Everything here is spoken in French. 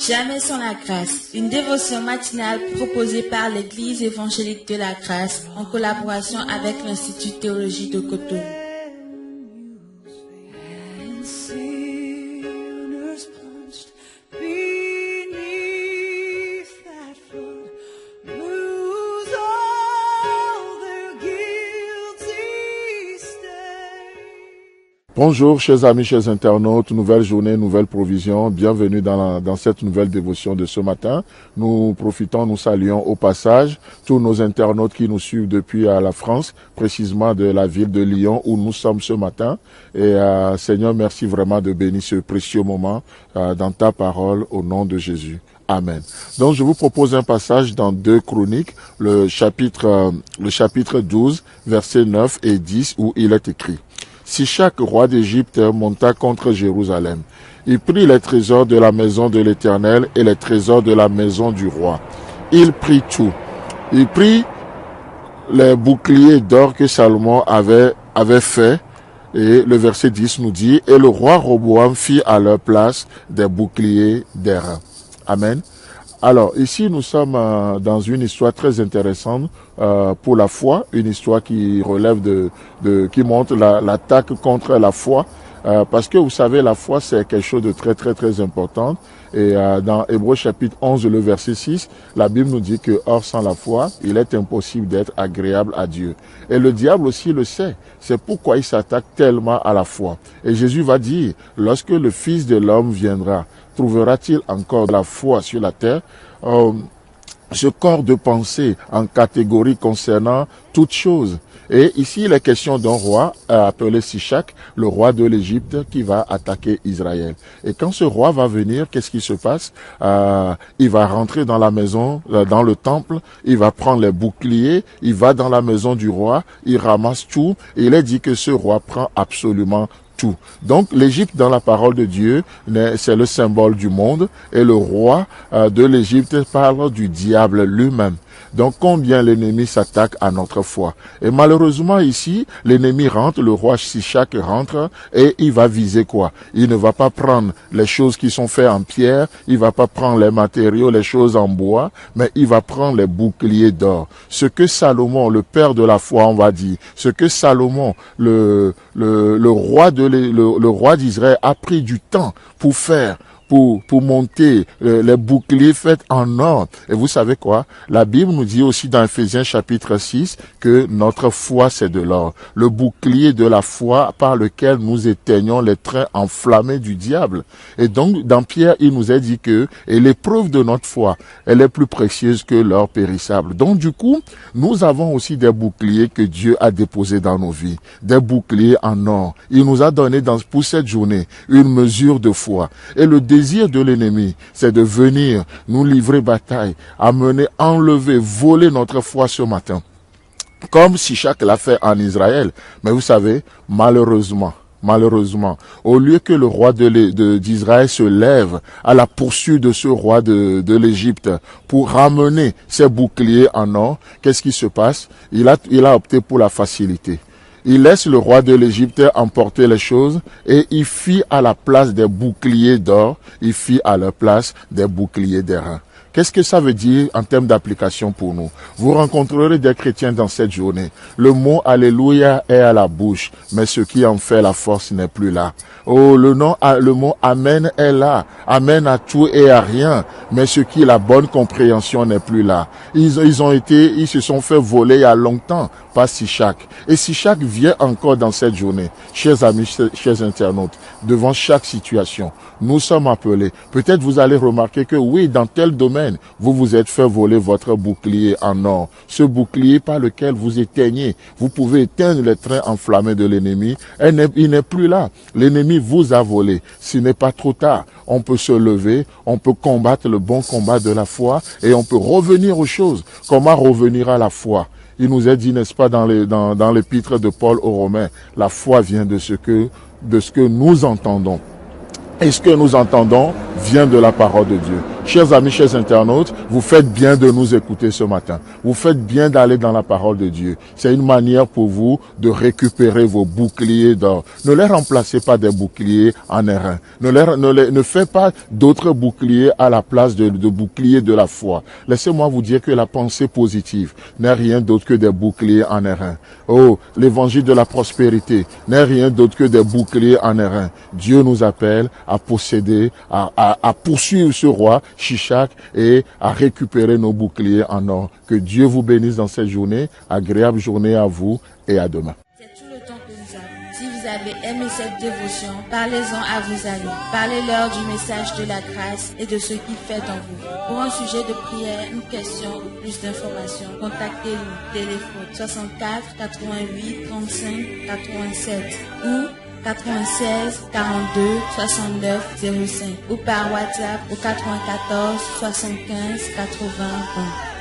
Jamais sans la grâce, une dévotion matinale proposée par l'Église évangélique de la grâce en collaboration avec l'Institut théologie de Cotonou. Bonjour chers amis, chers internautes, nouvelle journée, nouvelle provision, bienvenue dans cette nouvelle dévotion de ce matin. Nous saluons au passage tous nos internautes qui nous suivent depuis la France, précisément de la ville de Lyon où nous sommes ce matin. Et Seigneur, merci vraiment de bénir ce précieux moment dans ta parole au nom de Jésus. Amen. Donc je vous propose un passage dans 2 Chroniques, le chapitre 12, versets 9 et 10 où il est écrit: Sichak, roi d'Égypte, monta contre Jérusalem. Il prit les trésors de la maison de l'Éternel et les trésors de la maison du roi. Il prit tout. Il prit les boucliers d'or que Salomon avait fait. Et le verset 10 nous dit: et le roi Roboam fit à leur place des boucliers d'airain. Amen. Alors, ici, nous sommes dans une histoire très intéressante pour la foi, une histoire qui relève qui montre l'attaque contre la foi, parce que vous savez, la foi, c'est quelque chose de très, très, très important. Et dans Hébreux chapitre 11, le verset 6, la Bible nous dit que, or, sans la foi, il est impossible d'être agréable à Dieu. Et le diable aussi le sait. C'est pourquoi il s'attaque tellement à la foi. Et Jésus va dire: lorsque le Fils de l'homme viendra, trouvera-t-il encore de la foi sur la terre? Ce corps de pensée en catégorie concernant toutes choses. Et ici, il est question d'un roi appelé Sichak, le roi de l'Égypte, qui va attaquer Israël. Et quand ce roi va venir, qu'est-ce qui se passe? Il va rentrer dans la maison, dans le temple, il va prendre les boucliers, il va dans la maison du roi, il ramasse tout, et il est dit que ce roi prend absolument tout. Donc l'Égypte, dans la parole de Dieu, c'est le symbole du monde, et le roi de l'Égypte parle du diable lui-même. Donc combien l'ennemi s'attaque à notre foi. Et malheureusement ici, l'ennemi rentre, le roi Sichak rentre, et il va viser quoi? Il ne va pas prendre les choses qui sont faites en pierre, il va pas prendre les matériaux, les choses en bois, mais il va prendre les boucliers d'or. Ce que Salomon, le père de la foi, on va dire, ce que Salomon, le roi d'Israël, a pris du temps pour faire, pour monter les boucliers faits en or. Et vous savez quoi? La Bible nous dit aussi dans Ephésiens chapitre 6 que notre foi c'est de l'or. Le bouclier de la foi par lequel nous éteignons les traits enflammés du diable. Et donc dans Pierre, il nous a dit que et l'épreuve de notre foi, elle est plus précieuse que l'or périssable. Donc du coup, nous avons aussi des boucliers que Dieu a déposés dans nos vies. Des boucliers en or. Il nous a donné pour cette journée une mesure de foi. Et le désir de l'ennemi, c'est de venir nous livrer bataille, amener, enlever, voler notre foi ce matin. Comme Sichak l'a fait en Israël. Mais vous savez, malheureusement, au lieu que le roi d'Israël se lève à la poursuite de ce roi de l'Égypte pour ramener ses boucliers en or, qu'est-ce qui se passe? Il a opté pour la facilité. Il laisse le roi de l'Égypte emporter les choses et il fit à la place des boucliers d'or, il fit à la place des boucliers d'airain. Qu'est-ce que ça veut dire en termes d'application pour nous? Vous rencontrerez des chrétiens dans cette journée. Le mot Alléluia est à la bouche, mais ce qui en fait la force n'est plus là. Oh, le mot Amen est là. Amen à tout et à rien, mais ce qui est la bonne compréhension n'est plus là. Ils se sont fait voler il y a longtemps par Sichak. Et Sichak vient encore dans cette journée. Chers amis, chers internautes, devant chaque situation, nous sommes appelés. Peut-être vous allez remarquer que oui, dans tel domaine, vous vous êtes fait voler votre bouclier en or. Ce bouclier par lequel vous éteignez, vous pouvez éteindre les traits enflammés de l'ennemi. Il n'est plus là. L'ennemi vous a volé. Ce n'est pas trop tard. On peut se lever, on peut combattre le bon combat de la foi et on peut revenir aux choses. Comment revenir à la foi? Il nous est dit, n'est-ce pas, dans l'épître de Paul aux Romains, la foi vient de ce que nous entendons. Et ce que nous entendons vient de la parole de Dieu. chers amis, chers internautes, vous faites bien de nous écouter ce matin. Vous faites bien d'aller dans la parole de Dieu. C'est une manière pour vous de récupérer vos boucliers d'or. Ne les remplacez pas des boucliers en airain. Ne faites pas d'autres boucliers à la place de boucliers de la foi. Laissez-moi vous dire que la pensée positive n'est rien d'autre que des boucliers en airain. Oh, l'évangile de la prospérité n'est rien d'autre que des boucliers en airain. Dieu nous appelle à posséder, à poursuivre ce roi, Shishak, et à récupérer nos boucliers en or. Que Dieu vous bénisse dans cette journée. Agréable journée à vous et à demain. C'est tout le temps que nous avons. Si vous avez aimé cette dévotion, parlez-en à vos amis. Parlez-leur du message de la grâce et de ce qu'il fait en vous. Pour un sujet de prière, une question ou plus d'informations, contactez-nous. Téléphone 64 88 35 87 ou 96 42 69 05 ou par WhatsApp au 94 75 80 1.